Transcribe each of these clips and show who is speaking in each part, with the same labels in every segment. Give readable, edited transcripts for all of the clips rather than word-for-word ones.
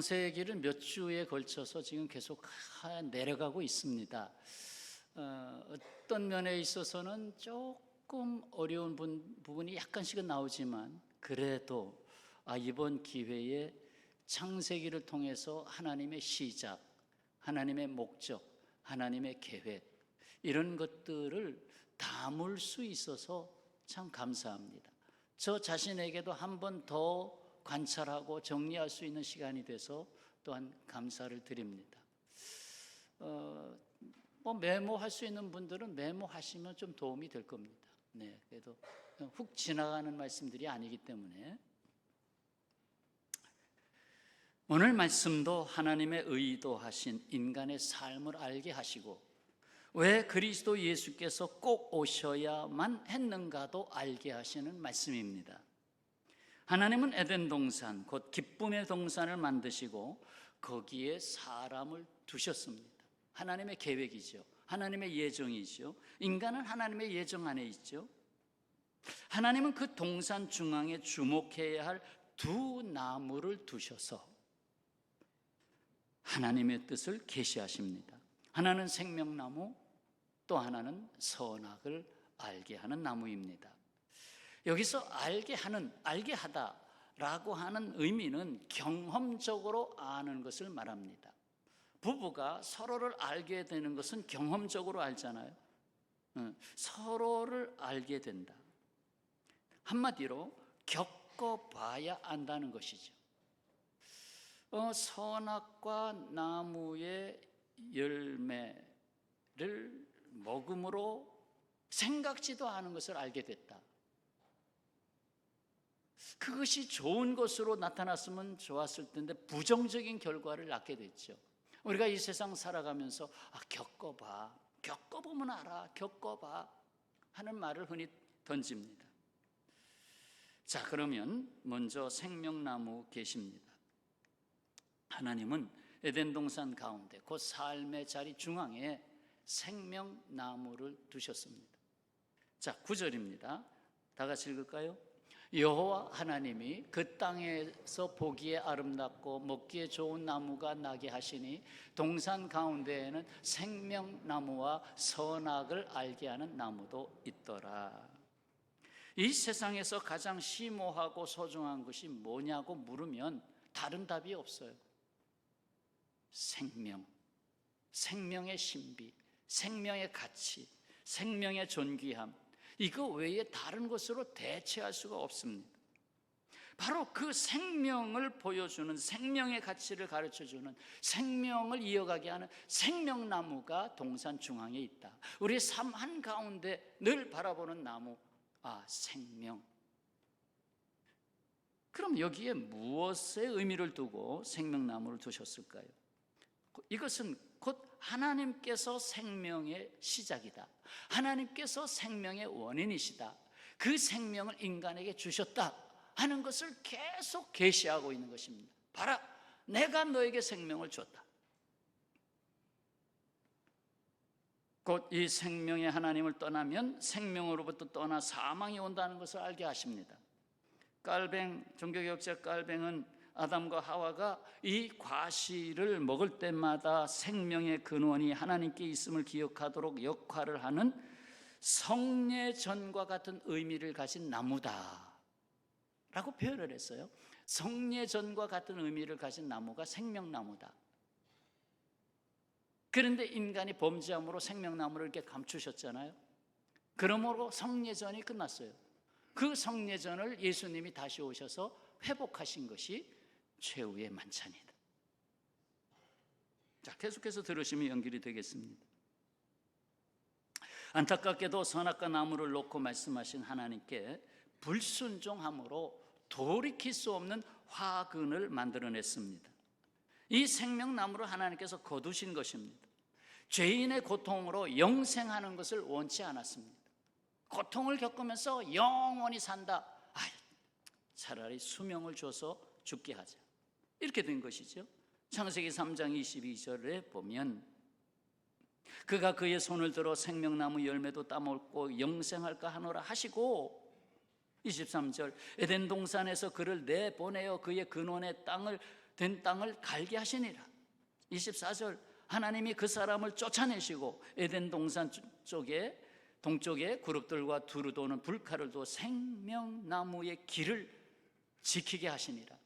Speaker 1: 창세기를 몇 주에 걸쳐서 지금 계속 내려가고 있습니다. 어떤 면에 있어서는 조금 어려운 부분이 약간씩은 나오지만 그래도 이번 기회에 창세기를 통해서 하나님의 시작, 하나님의 목적, 하나님의 계획 이런 것들을 담을 수 있어서 참 감사합니다. 저 자신에게도 한 번 더 관찰하고 정리할 수 있는 시간이 돼서 또한 감사를 드립니다. 메모할 수 있는 분들은 메모하시면 좀 도움이 될 겁니다. 네, 그래도 훅 지나가는 말씀들이 아니기 때문에 오늘 말씀도 하나님의 의도하신 인간의 삶을 알게 하시고 왜 그리스도 예수께서 꼭 오셔야만 했는가도 알게 하시는 말씀입니다. 하나님은 에덴 동산, 곧 기쁨의 동산을 만드시고 거기에 사람을 두셨습니다. 하나님의 계획이죠. 하나님의 예정이죠. 인간은 하나님의 예정 안에 있죠. 하나님은 그 동산 중앙에 주목해야 할 두 나무를 두셔서 하나님의 뜻을 계시하십니다. 하나는 생명나무, 또 하나는 선악을 알게 하는 나무입니다. 여기서 알게 하다라고 하는 의미는 경험적으로 아는 것을 말합니다. 부부가 서로를 알게 되는 것은 경험적으로 알잖아요. 서로를 알게 된다. 한마디로 겪어봐야 안다는 것이죠. 선악과 나무의 열매를 먹음으로 생각지도 않은 것을 알게 됐다. 그것이 좋은 것으로 나타났으면 좋았을 텐데 부정적인 결과를 낳게 됐죠. 우리가 이 세상 살아가면서 겪어보면 알아, 겪어봐 하는 말을 흔히 던집니다. 자, 그러면 먼저 생명나무 계십니다. 하나님은 에덴 동산 가운데 곧 삶의 자리 중앙에 생명나무를 두셨습니다. 자, 9절입니다. 다 같이 읽을까요? 여호와 하나님이 그 땅에서 보기에 아름답고 먹기에 좋은 나무가 나게 하시니 동산 가운데에는 생명나무와 선악을 알게 하는 나무도 있더라. 이 세상에서 가장 심오하고 소중한 것이 뭐냐고 물으면 다른 답이 없어요. 생명의 신비, 생명의 가치, 생명의 존귀함, 이거 외에 다른 것으로 대체할 수가 없습니다. 바로 그 생명을 보여주는, 생명의 가치를 가르쳐주는, 생명을 이어가게 하는 생명나무가 동산 중앙에 있다. 우리의 삶 한가운데 늘 바라보는 나무, 생명. 그럼 여기에 무엇의 의미를 두고 생명나무를 두셨을까요? 이것은 곧 하나님께서 생명의 시작이다. 하나님께서 생명의 원인이시다. 그 생명을 인간에게 주셨다 하는 것을 계속 계시하고 있는 것입니다. 봐라, 내가 너에게 생명을 줬다. 곧 이 생명의 하나님을 떠나면 생명으로부터 떠나 사망이 온다는 것을 알게 하십니다. 종교개혁자 깔뱅은 아담과 하와가 이 과실을 먹을 때마다 생명의 근원이 하나님께 있음을 기억하도록 역할을 하는 성례전과 같은 의미를 가진 나무다 라고 표현을 했어요. 성례전과 같은 의미를 가진 나무가 생명나무다. 그런데 인간이 범죄함으로 생명나무를 이렇게 감추셨잖아요. 그러므로 성례전이 끝났어요. 그 성례전을 예수님이 다시 오셔서 회복하신 것이 최후의 만찬이다. 자, 계속해서 들으시면 연결이 되겠습니다. 안타깝게도 선악과 나무를 놓고 말씀하신 하나님께 불순종함으로 돌이킬 수 없는 화근을 만들어냈습니다. 이 생명나무를 하나님께서 거두신 것입니다. 죄인의 고통으로 영생하는 것을 원치 않았습니다. 고통을 겪으면서 영원히 산다. 차라리 수명을 줘서 죽게 하자. 이렇게 된 것이죠. 창세기 3장 22절에 보면 그가 그의 손을 들어 생명나무 열매도 따먹고 영생할까 하노라 하시고 23절 에덴 동산에서 그를 내보내어 그의 근원의 땅을 된 땅을 갈게 하시니라. 24절, 하나님이 그 사람을 쫓아내시고 에덴 동산 쪽에 동쪽에 그룹들과 두루 도는 불칼을 두어 생명나무의 길을 지키게 하시니라.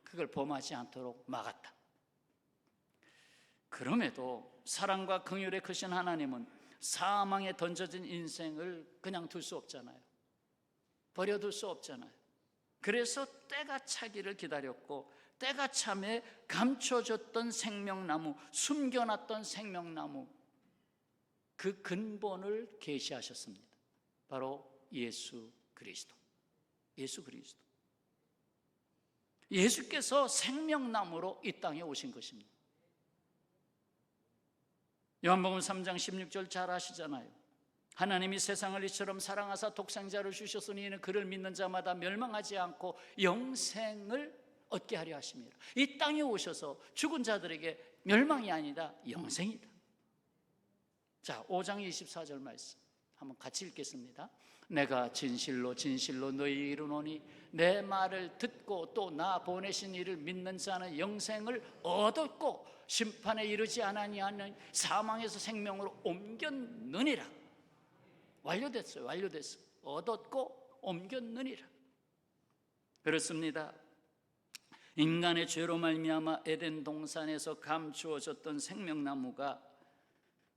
Speaker 1: 그걸 범하지 않도록 막았다. 그럼에도 사랑과 긍휼에 크신 하나님은 사망에 던져진 인생을 그냥 둘 수 없잖아요. 버려둘 수 없잖아요. 그래서 때가 차기를 기다렸고, 때가 참에 감춰졌던 생명나무, 숨겨놨던 생명나무, 그 근본을 계시하셨습니다. 바로 예수 그리스도. 예수 그리스도. 예수께서 생명나무로 이 땅에 오신 것입니다. 요한복음 3장 16절 잘 아시잖아요. 하나님이 세상을 이처럼 사랑하사 독생자를 주셨으니 이는 그를 믿는 자마다 멸망하지 않고 영생을 얻게 하려 하심이라. 이 땅에 오셔서 죽은 자들에게 멸망이 아니다, 영생이다. 자, 5장 24절 말씀 한번 같이 읽겠습니다. 내가 진실로 진실로 너희에게 이르노니 내 말을 듣고 또 나 보내신 이를 믿는 자는 영생을 얻었고 심판에 이르지 아니하는 사망에서 생명으로 옮겼느니라. 완료됐어요. 완료됐어요. 얻었고 옮겼느니라. 그렇습니다. 인간의 죄로 말미암아 에덴 동산에서 감추어졌던 생명나무가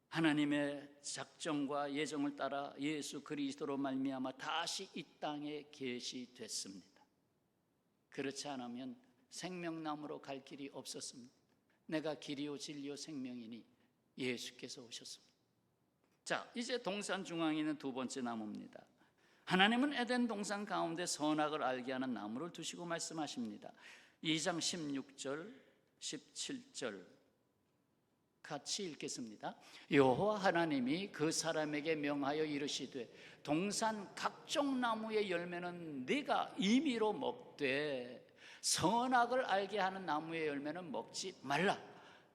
Speaker 1: 하나님의 작정과 예정을 따라 예수 그리스도로 말미암아 다시 이 땅에 계시됐습니다. 그렇지 않으면 생명나무로 갈 길이 없었습니다. 내가 길이요 진리요 생명이니 예수께서 오셨습니다. 자, 이제 동산 중앙에 있는 두 번째 나무입니다. 하나님은 에덴 동산 가운데 선악을 알게 하는 나무를 두시고 말씀하십니다. 2장 16절 17절 같이 읽겠습니다. 여호와 하나님이 그 사람에게 명하여 이르시되 동산 각종 나무의 열매는 네가 임의로 먹되 선악을 알게 하는 나무의 열매는 먹지 말라.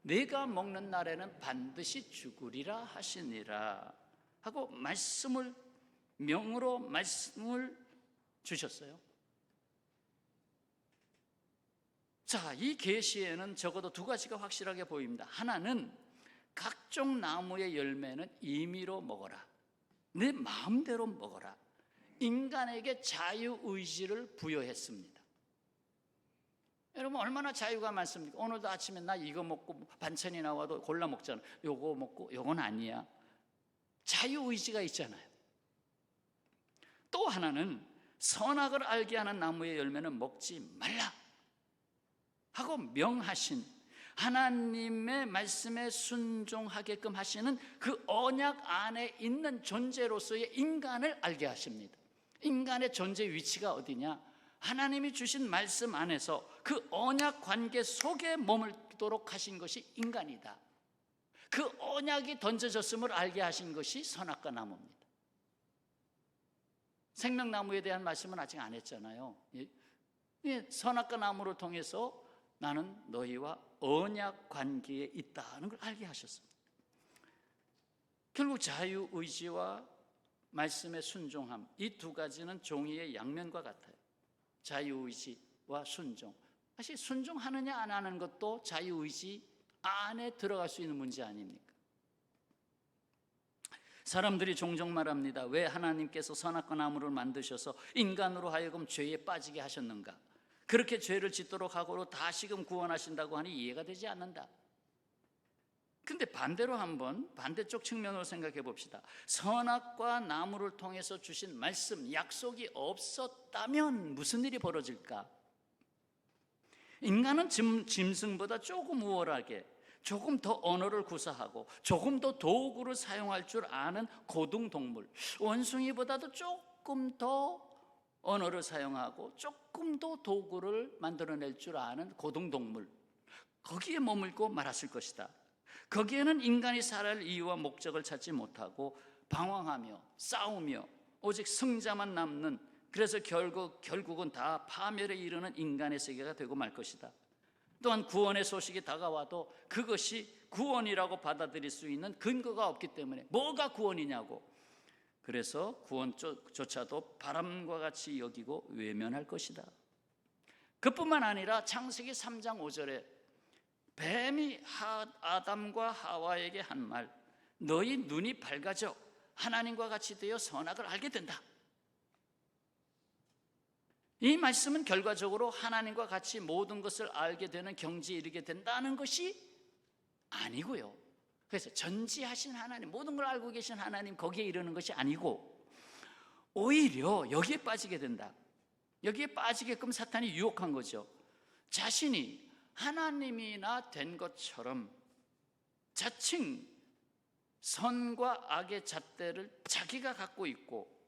Speaker 1: 네가 먹는 날에는 반드시 죽으리라 하시니라 하고 말씀을 명으로 말씀을 주셨어요. 자, 이 계시에는 적어도 두 가지가 확실하게 보입니다. 하나는 각종 나무의 열매는 임의로 먹어라. 내 마음대로 먹어라. 인간에게 자유의지를 부여했습니다. 여러분 얼마나 자유가 많습니까? 오늘도 아침에 나 이거 먹고 반찬이 나와도 골라 먹잖아요. 요거 먹고 요건 아니야. 자유의지가 있잖아요. 또 하나는 선악을 알게 하는 나무의 열매는 먹지 말라 하고 명하신 하나님의 말씀에 순종하게끔 하시는 그 언약 안에 있는 존재로서의 인간을 알게 하십니다. 인간의 존재 위치가 어디냐? 하나님이 주신 말씀 안에서 그 언약 관계 속에 머물도록 하신 것이 인간이다. 그 언약이 던져졌음을 알게 하신 것이 선악과 나무입니다. 생명나무에 대한 말씀은 아직 안 했잖아요. 선악과 나무를 통해서 나는 너희와 언약 관계에 있다는 걸 알게 하셨습니다. 결국 자유의지와 말씀의 순종함, 이 두 가지는 종이의 양면과 같아요. 자유의지와 순종. 사실 순종하느냐 안 하는 것도 자유의지 안에 들어갈 수 있는 문제 아닙니까? 사람들이 종종 말합니다. 왜 하나님께서 선악과 나무를 만드셔서 인간으로 하여금 죄에 빠지게 하셨는가? 그렇게 죄를 짓도록 하고 다시금 구원하신다고 하니 이해가 되지 않는다. 근데 반대로 한번 반대쪽 측면으로 생각해 봅시다. 선악과 나무를 통해서 주신 말씀, 약속이 없었다면 무슨 일이 벌어질까? 인간은 짐승보다 조금 우월하게, 조금 더 언어를 구사하고 조금 더 도구를 사용할 줄 아는 고등동물, 원숭이보다도 조금 더 언어를 사용하고 조금 더 도구를 만들어낼 줄 아는 고등동물, 거기에 머물고 말았을 것이다. 거기에는 인간이 살아갈 이유와 목적을 찾지 못하고 방황하며 싸우며 오직 승자만 남는, 그래서 결국은 다 파멸에 이르는 인간의 세계가 되고 말 것이다. 또한 구원의 소식이 다가와도 그것이 구원이라고 받아들일 수 있는 근거가 없기 때문에 뭐가 구원이냐고, 그래서 구원조차도 바람과 같이 여기고 외면할 것이다. 그뿐만 아니라 창세기 3장 5절에 뱀이 아담과 하와에게 한 말, 너희 눈이 밝아져 하나님과 같이 되어 선악을 알게 된다. 이 말씀은 결과적으로 하나님과 같이 모든 것을 알게 되는 경지에 이르게 된다는 것이 아니고요. 그래서 전지하신 하나님, 모든 걸 알고 계신 하나님, 거기에 이르는 것이 아니고 오히려 여기에 빠지게 된다. 여기에 빠지게끔 사탄이 유혹한 거죠. 자신이 하나님이나 된 것처럼 자칭 선과 악의 잣대를 자기가 갖고 있고,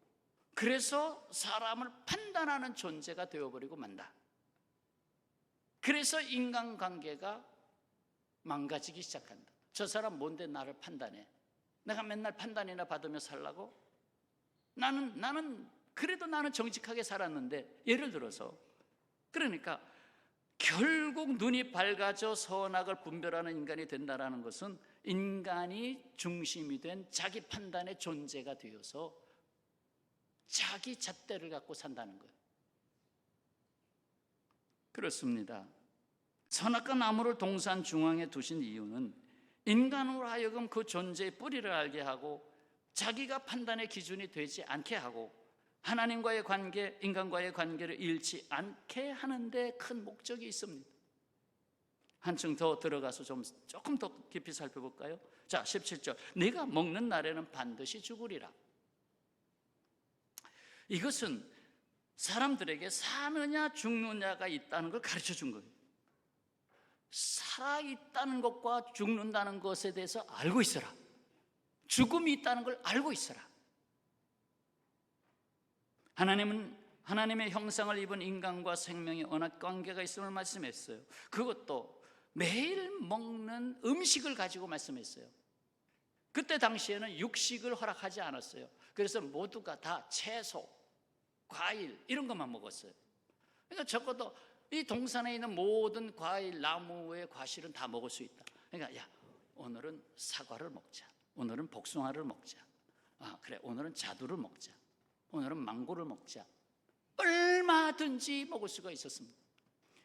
Speaker 1: 그래서 사람을 판단하는 존재가 되어버리고 만다. 그래서 인간관계가 망가지기 시작한다. 저 사람 뭔데 나를 판단해? 내가 맨날 판단이나 받으며 살라고? 그래도 나는 정직하게 살았는데. 예를 들어서, 그러니까 결국 눈이 밝아져 선악을 분별하는 인간이 된다는 것은 인간이 중심이 된 자기 판단의 존재가 되어서 자기 잣대를 갖고 산다는 거예요. 그렇습니다. 선악과 나무를 동산 중앙에 두신 이유는 인간으로 하여금 그 존재의 뿌리를 알게 하고 자기가 판단의 기준이 되지 않게 하고 하나님과의 관계, 인간과의 관계를 잃지 않게 하는 데 큰 목적이 있습니다. 한층 더 들어가서 조금 더 깊이 살펴볼까요? 자, 17절. 네가 먹는 날에는 반드시 죽으리라. 이것은 사람들에게 사느냐 죽느냐가 있다는 걸 가르쳐 준 거예요. 살아있다는 것과 죽는다는 것에 대해서 알고 있어라. 죽음이 있다는 걸 알고 있어라. 하나님은 하나님의 형상을 입은 인간과 생명의 언약 관계가 있음을 말씀했어요. 그것도 매일 먹는 음식을 가지고 말씀했어요. 그때 당시에는 육식을 허락하지 않았어요. 그래서 모두가 다 채소, 과일 이런 것만 먹었어요. 그러니까 적어도 이 동산에 있는 모든 과일, 나무의 과실은 다 먹을 수 있다. 그러니까 야, 오늘은 사과를 먹자. 오늘은 복숭아를 먹자. 그래, 오늘은 자두를 먹자. 오늘은 망고를 먹자. 얼마든지 먹을 수가 있었습니다.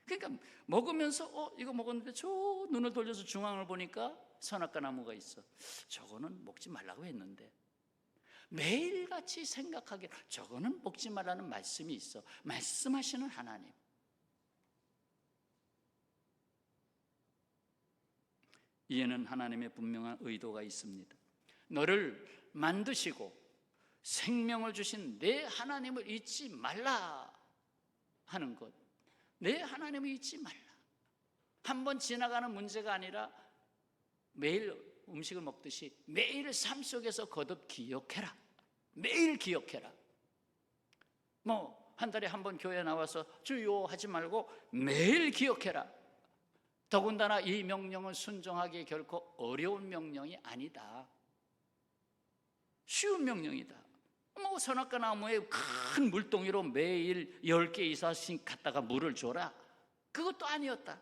Speaker 1: 그러니까 먹으면서 이거 먹었는데 저 눈을 돌려서 중앙을 보니까 선악과 나무가 있어. 저거는 먹지 말라고 했는데 매일같이 생각하기를 저거는 먹지 말라는 말씀이 있어. 말씀하시는 하나님. 이에는 하나님의 분명한 의도가 있습니다. 너를 만드시고 생명을 주신 내 하나님을 잊지 말라 하는 것. 내 하나님을 잊지 말라. 한번 지나가는 문제가 아니라 매일 음식을 먹듯이 매일 삶 속에서 거듭 기억해라. 매일 기억해라. 한 달에 한 번 교회 나와서 주요 하지 말고 매일 기억해라. 더군다나 이 명령을 순종하기 결코 어려운 명령이 아니다. 쉬운 명령이다. 선악과 나무에 큰 물동이로 매일 10개 이상씩 갖다가 물을 줘라. 그것도 아니었다.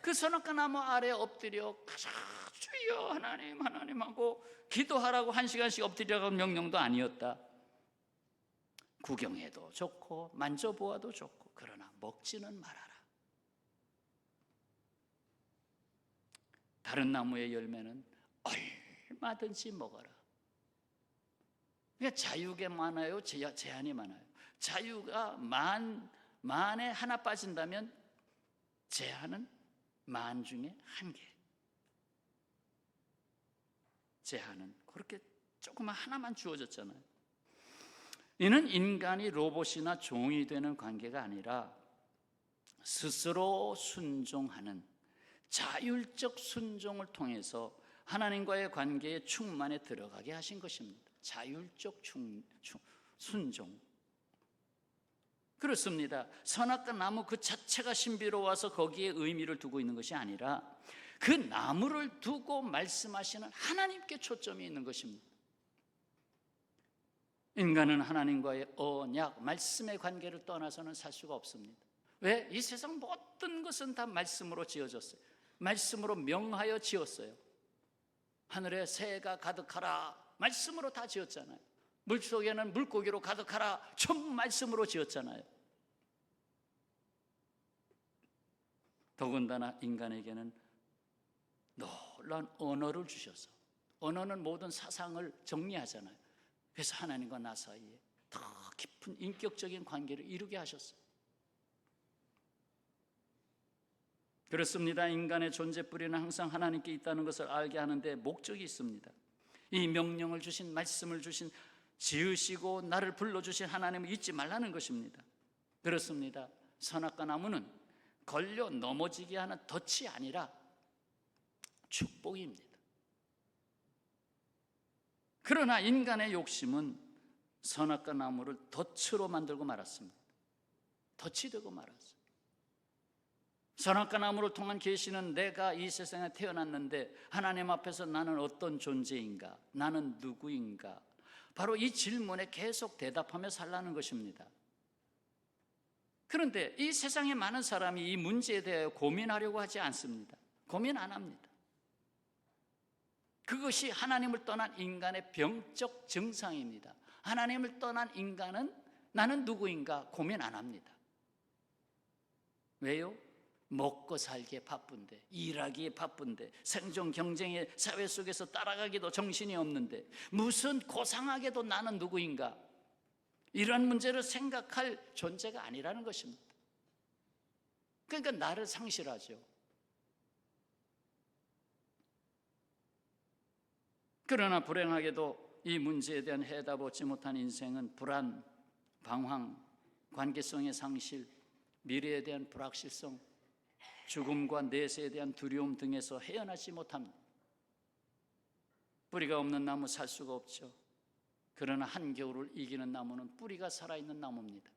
Speaker 1: 그 선악과 나무 아래 엎드려 주여 하나님 하나님하고 기도하라고 1시간씩 엎드리라고 명령도 아니었다. 구경해도 좋고 만져보아도 좋고 그러나 먹지는 말아라. 다른 나무의 열매는 얼마든지 먹어라. 그러니까 자유가 많아요? 제한이 많아요? 자유가 만에 하나 빠진다면 제한은 만 중에 한 개. 제한은 그렇게 조그만 하나만 주어졌잖아요. 이는 인간이 로봇이나 종이 되는 관계가 아니라 스스로 순종하는 자율적 순종을 통해서 하나님과의 관계에 충만에 들어가게 하신 것입니다. 자율적 순종. 그렇습니다. 선악과 나무 그 자체가 신비로워서 거기에 의미를 두고 있는 것이 아니라 그 나무를 두고 말씀하시는 하나님께 초점이 있는 것입니다. 인간은 하나님과의 언약, 말씀의 관계를 떠나서는 살 수가 없습니다. 왜? 이 세상 모든 것은 다 말씀으로 지어졌어요. 말씀으로 명하여 지었어요. 하늘에 새가 가득하라, 말씀으로 다 지었잖아요. 물속에는 물고기로 가득하라, 전부 말씀으로 지었잖아요. 더군다나 인간에게는 놀라운 언어를 주셔서, 언어는 모든 사상을 정리하잖아요. 그래서 하나님과 나 사이에 더 깊은 인격적인 관계를 이루게 하셨어요. 그렇습니다. 인간의 존재 뿌리는 항상 하나님께 있다는 것을 알게 하는데 목적이 있습니다. 이 명령을 주신, 말씀을 주신, 지으시고 나를 불러주신 하나님을 잊지 말라는 것입니다. 그렇습니다. 선악과 나무는 걸려 넘어지게 하는 덫이 아니라 축복입니다. 그러나 인간의 욕심은 선악과 나무를 덫으로 만들고 말았습니다. 덫이 되고 말았어요. 선악과 나무를 통한 계시는 내가 이 세상에 태어났는데 하나님 앞에서 나는 어떤 존재인가? 나는 누구인가? 바로 이 질문에 계속 대답하며 살라는 것입니다. 그런데 이 세상에 많은 사람이 이 문제에 대하여 고민하려고 하지 않습니다. 고민 안 합니다. 그것이 하나님을 떠난 인간의 병적 증상입니다. 하나님을 떠난 인간은 나는 누구인가 고민 안 합니다. 왜요? 먹고 살기에 바쁜데, 일하기에 바쁜데, 생존 경쟁의 사회 속에서 따라가기도 정신이 없는데 무슨 고상하게도 나는 누구인가, 이런 문제를 생각할 존재가 아니라는 것입니다. 그러니까 나를 상실하죠. 그러나 불행하게도 이 문제에 대한 해답 얻지 못한 인생은 불안, 방황, 관계성의 상실, 미래에 대한 불확실성, 죽음과 내세에 대한 두려움 등에서 헤어나지 못합니다. 뿌리가 없는 나무 살 수가 없죠. 그러나 한겨울을 이기는 나무는 뿌리가 살아있는 나무입니다.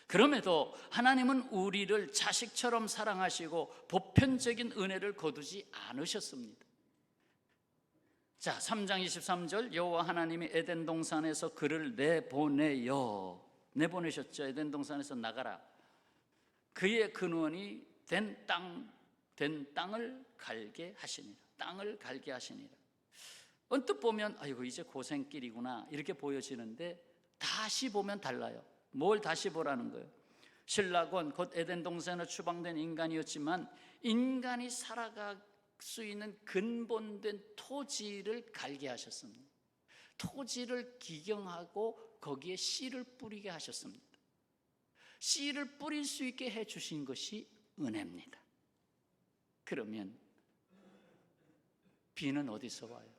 Speaker 1: 그럼에도 하나님은 우리를 자식처럼 사랑하시고 보편적인 은혜를 거두지 않으셨습니다. 자, 3장 23절, 여호와 하나님이 에덴 동산에서 그를 내보내셨죠. 에덴 동산에서 나가라. 그의 근원이 된 땅을 갈게 하시니라. 땅을 갈게 하시니라. 언뜻 보면 아이고 이제 고생길이구나 이렇게 보여지는데 다시 보면 달라요. 뭘 다시 보라는 거예요? 신라곤 곧 에덴 동산에 추방된 인간이었지만 인간이 살아갈 수 있는 근본된 토지를 갈게 하셨습니다. 토지를 기경하고 거기에 씨를 뿌리게 하셨습니다. 씨를 뿌릴 수 있게 해주신 것이 은혜입니다. 그러면 비는 어디서 와요?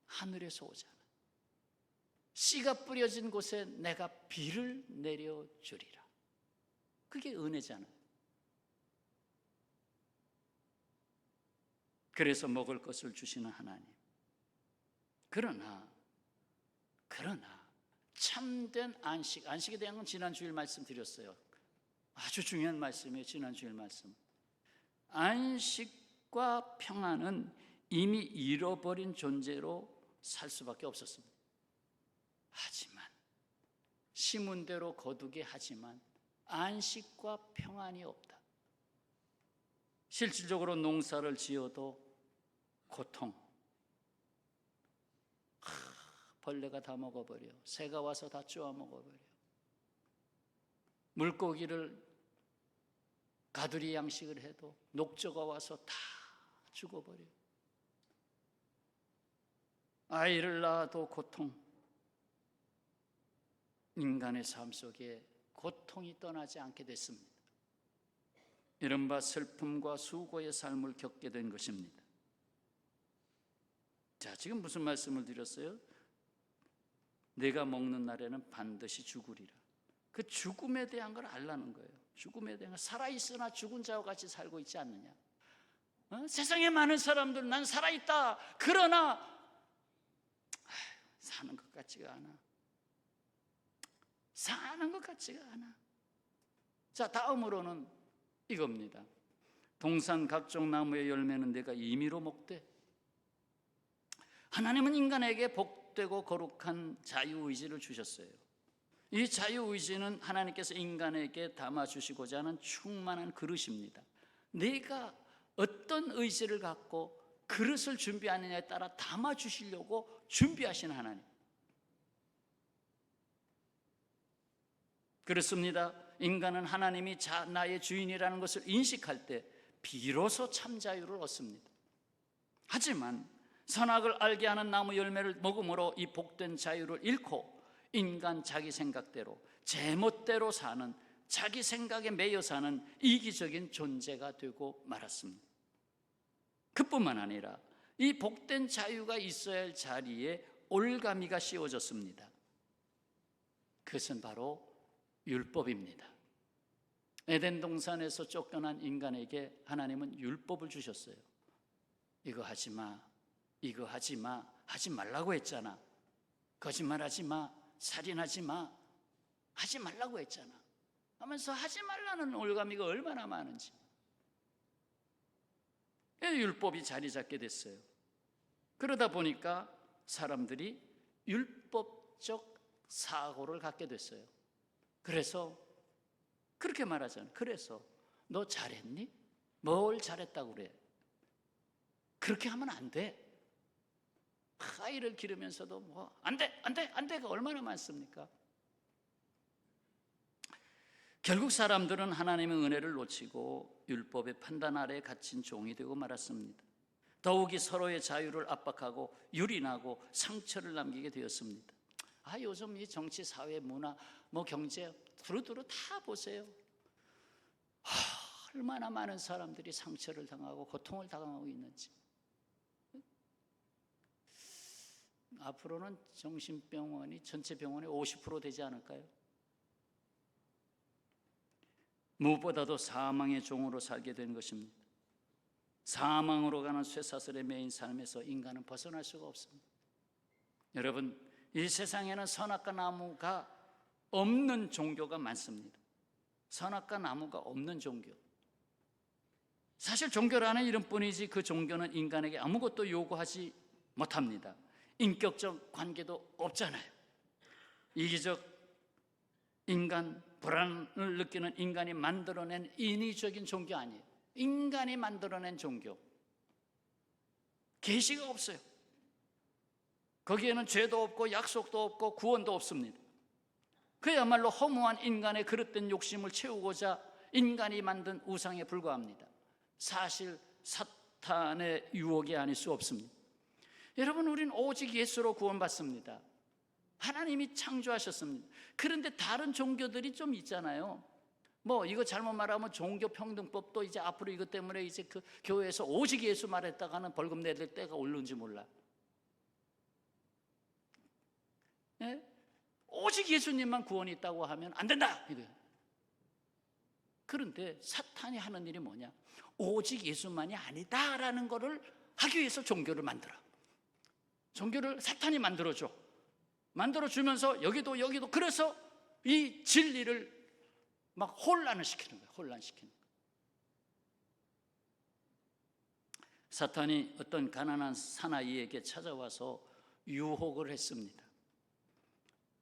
Speaker 1: 하늘에서 오잖아. 씨가 뿌려진 곳에 내가 비를 내려주리라. 그게 은혜잖아요. 그래서 먹을 것을 주시는 하나님. 그러나 참된 안식에 대한 건 지난 주일 말씀드렸어요. 아주 중요한 말씀이에요. 지난 주일 말씀. 안식과 평안은 이미 잃어버린 존재로 살 수밖에 없었습니다. 하지만 심은 대로 거두게 하지만 안식과 평안이 없다. 실질적으로 농사를 지어도 고통, 벌레가 다 먹어버려. 새가 와서 다 쪼아 먹어버려. 물고기를 가두리 양식을 해도 녹조가 와서 다 죽어버려. 아이를 낳아도 고통. 인간의 삶 속에 고통이 떠나지 않게 됐습니다. 이른바 슬픔과 수고의 삶을 겪게 된 것입니다. 자, 지금 무슨 말씀을 드렸어요? 내가 먹는 날에는 반드시 죽으리라. 그 죽음에 대한 걸 알라는 거예요. 죽음에 대한 걸. 살아있으나 죽은 자와 같이 살고 있지 않느냐. 세상에 많은 사람들 난 살아있다. 그러나 사는 것 같지가 않아. 사는 것 같지가 않아. 자, 다음으로는 이겁니다. 동산 각종 나무의 열매는 내가 임의로 먹되. 하나님은 인간에게 복되고 거룩한 자유의지를 주셨어요. 이 자유의지는 하나님께서 인간에게 담아주시고자 하는 충만한 그릇입니다. 내가 어떤 의지를 갖고 그릇을 준비하느냐에 따라 담아주시려고 준비하신 하나님. 그렇습니다. 인간은 하나님이 나의 주인이라는 것을 인식할 때 비로소 참 자유를 얻습니다. 하지만 선악을 알게 하는 나무 열매를 먹음으로 이 복된 자유를 잃고 인간 자기 생각대로 제멋대로 사는, 자기 생각에 매여 사는 이기적인 존재가 되고 말았습니다. 그뿐만 아니라 이 복된 자유가 있어야 할 자리에 올가미가 씌워졌습니다. 그것은 바로 율법입니다. 에덴 동산에서 쫓겨난 인간에게 하나님은 율법을 주셨어요. 이거 하지 마, 이거 하지 마, 하지 말라고 했잖아. 거짓말하지 마, 살인하지 마, 하지 말라고 했잖아 하면서 하지 말라는 올가미가 얼마나 많은지. 율법이 자리 잡게 됐어요. 그러다 보니까 사람들이 율법적 사고를 갖게 됐어요. 그래서 그렇게 말하잖아요. 그래서 너 잘했니? 뭘 잘했다고 그래? 그렇게 하면 안 돼. 아이를 기르면서도 뭐 안 돼, 안 돼, 안 돼가 얼마나 많습니까? 결국 사람들은 하나님의 은혜를 놓치고 율법의 판단 아래에 갇힌 종이 되고 말았습니다. 더욱이 서로의 자유를 압박하고 유린하고 상처를 남기게 되었습니다. 요즘 이 정치, 사회, 문화, 경제 두루두루 다 보세요. 얼마나 많은 사람들이 상처를 당하고 고통을 당하고 있는지. 앞으로는 정신병원이 전체 병원의 50% 되지 않을까요? 무엇보다도 사망의 종으로 살게 된 것입니다. 사망으로 가는 쇠사슬에 매인 삶에서 인간은 벗어날 수가 없습니다. 여러분, 이 세상에는 선악과 나무가 없는 종교가 많습니다. 선악과 나무가 없는 종교. 사실 종교라는 이름뿐이지 그 종교는 인간에게 아무것도 요구하지 못합니다. 인격적 관계도 없잖아요. 이기적 인간, 불안을 느끼는 인간이 만들어낸 인위적인 종교 아니에요. 인간이 만들어낸 종교. 계시가 없어요. 거기에는 죄도 없고 약속도 없고 구원도 없습니다. 그야말로 허무한 인간의 그릇된 욕심을 채우고자 인간이 만든 우상에 불과합니다. 사실 사탄의 유혹이 아닐 수 없습니다. 여러분, 우리는 오직 예수로 구원받습니다. 하나님이 창조하셨습니다. 그런데 다른 종교들이 좀 있잖아요. 이거 잘못 말하면 종교평등법도 이제 앞으로 이것 때문에 이제 그 교회에서 오직 예수 말했다가는 벌금 내릴 때가 올는지 몰라. 예? 오직 예수님만 구원이 있다고 하면 안 된다 이거예요. 그런데 사탄이 하는 일이 뭐냐? 오직 예수만이 아니다라는 것을 하기 위해서 종교를 만들어. 종교를 사탄이 만들어줘. 만들어주면서 여기도 그래서 이 진리를 막 혼란을 시키는 거예요. 혼란시키는 거예요. 사탄이 어떤 가난한 사나이에게 찾아와서 유혹을 했습니다.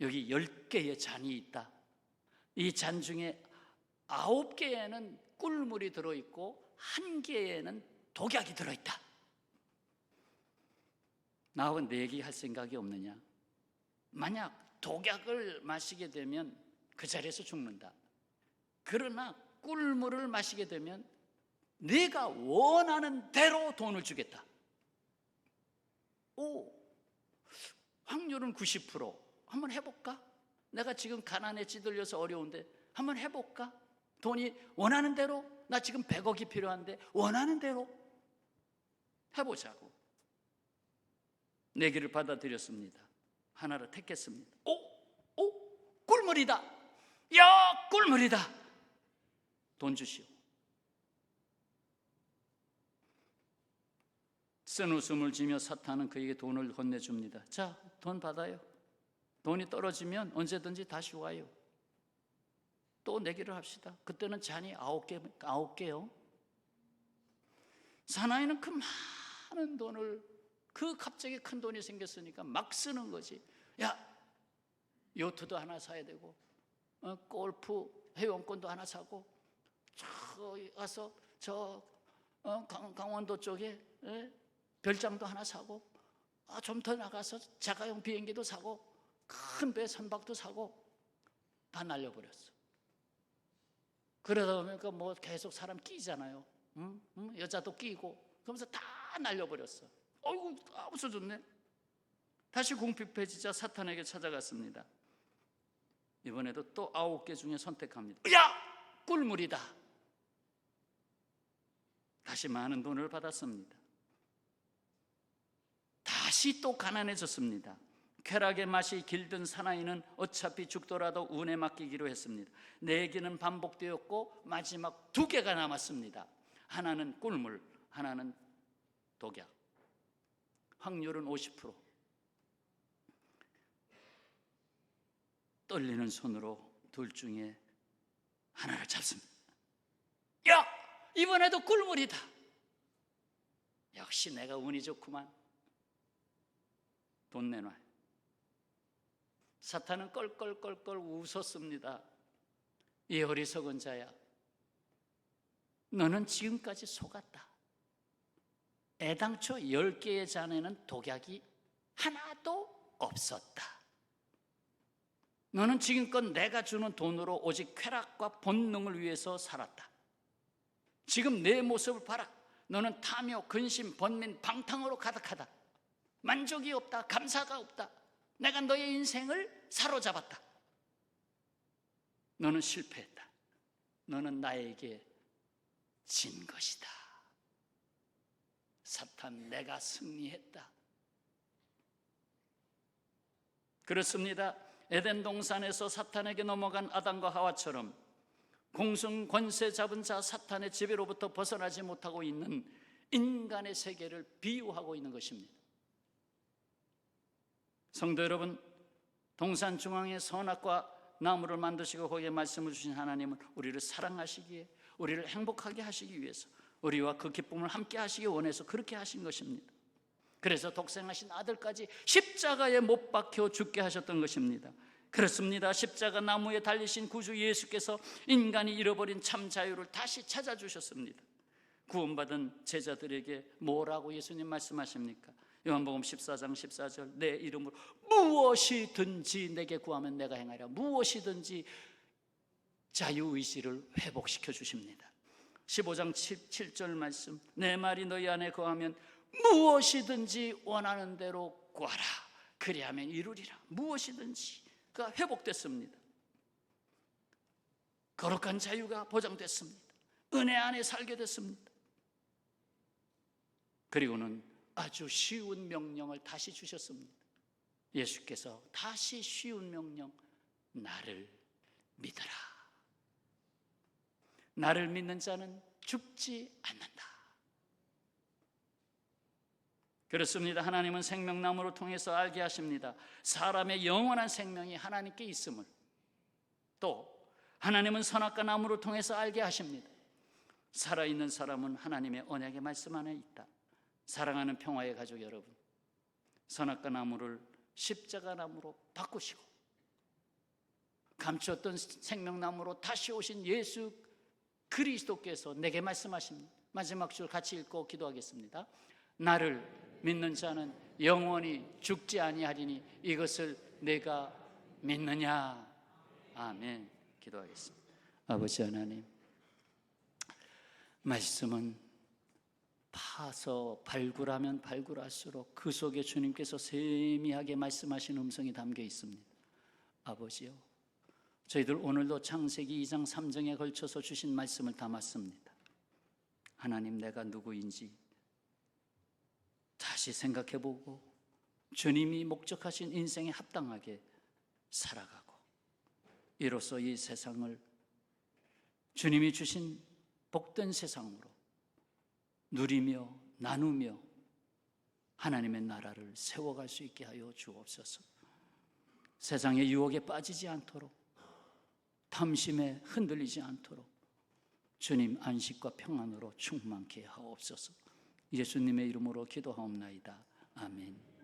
Speaker 1: 여기 10개의 잔이 있다. 이 잔 중에 9개에는 꿀물이 들어있고 1개에는 독약이 들어있다. 나하고 내기할 생각이 없느냐? 만약 독약을 마시게 되면 그 자리에서 죽는다. 그러나 꿀물을 마시게 되면 네가 원하는 대로 돈을 주겠다. 확률은 90%. 한번 해볼까? 내가 지금 가난에 찌들려서 어려운데 한번 해볼까? 돈이 원하는 대로, 나 지금 100억이 필요한데 원하는 대로 해보자고. 내기를 받아들였습니다. 하나를 택했습니다. 꿀물이다. 야, 꿀물이다. 돈 주시오. 쓴 웃음을 지며 사탄은 그에게 돈을 건네줍니다. 자, 돈 받아요. 돈이 떨어지면 언제든지 다시 와요. 또 내기를 합시다. 그때는 잔이 9개요. 사나이는 그 많은 돈을, 갑자기 큰 돈이 생겼으니까 막 쓰는 거지. 야, 요트도 하나 사야 되고, 골프 회원권도 하나 사고, 가서 강원도 쪽에 별장도 하나 사고, 좀 더 나가서 자가용 비행기도 사고, 큰 배 선박도 사고, 다 날려버렸어. 그러다 보니까 뭐 계속 사람 끼잖아요. 응? 응? 여자도 끼고 그러면서 다 날려버렸어. 어이구, 없어졌네. 다시 궁핍해지자 사탄에게 찾아갔습니다. 이번에도 또 9개 중에 선택합니다. 야! 꿀물이다. 다시 많은 돈을 받았습니다. 다시 또 가난해졌습니다. 쾌락의 맛이 길든 사나이는 어차피 죽더라도 운에 맡기기로 했습니다. 4개는 반복되었고 마지막 2개가 남았습니다. 하나는 꿀물, 하나는 독약. 확률은 50%. 떨리는 손으로 둘 중에 하나를 잡습니다. 야! 이번에도 꿀물이다. 역시 내가 운이 좋구만. 돈 내놔. 사탄은 껄껄껄껄 웃었습니다. 이 어리석은 자야, 너는 지금까지 속았다. 애당초 10개의 잔에는 독약이 하나도 없었다. 너는 지금껏 내가 주는 돈으로 오직 쾌락과 본능을 위해서 살았다. 지금 내 모습을 봐라. 너는 탐욕, 근심, 번민, 방탕으로 가득하다. 만족이 없다. 감사가 없다. 내가 너의 인생을 사로잡았다. 너는 실패했다. 너는 나에게 진 것이다. 사탄, 내가 승리했다. 그렇습니다. 에덴 동산에서 사탄에게 넘어간 아담과 하와처럼 공승 권세 잡은 자 사탄의 지배로부터 벗어나지 못하고 있는 인간의 세계를 비유하고 있는 것입니다. 성도 여러분, 동산 중앙에 선악과 나무를 만드시고 거기에 말씀을 주신 하나님은 우리를 사랑하시기에, 우리를 행복하게 하시기 위해서, 우리와 그 기쁨을 함께 하시기 원해서 그렇게 하신 것입니다. 그래서 독생하신 아들까지 십자가에 못 박혀 죽게 하셨던 것입니다. 그렇습니다. 십자가 나무에 달리신 구주 예수께서 인간이 잃어버린 참 자유를 다시 찾아주셨습니다. 구원받은 제자들에게 뭐라고 예수님 말씀하십니까? 요한복음 14장 14절, 내 이름으로 무엇이든지 내게 구하면 내가 행하리라. 무엇이든지 자유의지를 회복시켜 주십니다. 15장 7절 말씀, 내 말이 너희 안에 거하면 무엇이든지 원하는 대로 구하라. 그리하면 이루리라. 무엇이든지가 회복됐습니다. 거룩한 자유가 보장됐습니다. 은혜 안에 살게 됐습니다. 그리고는 아주 쉬운 명령을 다시 주셨습니다. 예수께서 다시 쉬운 명령, 나를 믿어라. 나를 믿는 자는 죽지 않는다. 그렇습니다. 하나님은 생명나무를 통해서 알게 하십니다. 사람의 영원한 생명이 하나님께 있음을. 또 하나님은 선악과 나무를 통해서 알게 하십니다. 살아있는 사람은 하나님의 언약의 말씀 안에 있다. 사랑하는 평화의 가족 여러분, 선악과 나무를 십자가 나무로 바꾸시고 감추었던 생명나무로 다시 오신 예수 그리스도께서 내게 말씀하십니다. 마지막 줄 같이 읽고 기도하겠습니다. 나를 믿는 자는 영원히 죽지 아니하리니 이것을 내가 믿느냐. 아멘. 기도하겠습니다. 아버지 하나님, 말씀은 파서 발굴하면 발굴할수록 그 속에 주님께서 세미하게 말씀하신 음성이 담겨 있습니다. 아버지요, 저희들 오늘도 창세기 2장 3장에 걸쳐서 주신 말씀을 담았습니다. 하나님, 내가 누구인지 다시 생각해보고 주님이 목적하신 인생에 합당하게 살아가고, 이로써 이 세상을 주님이 주신 복된 세상으로 누리며 나누며 하나님의 나라를 세워갈 수 있게 하여 주옵소서. 세상의 유혹에 빠지지 않도록, 탐심에 흔들리지 않도록 주님 안식과 평안으로 충만케 하옵소서. 예수님의 이름으로 기도하옵나이다. 아멘.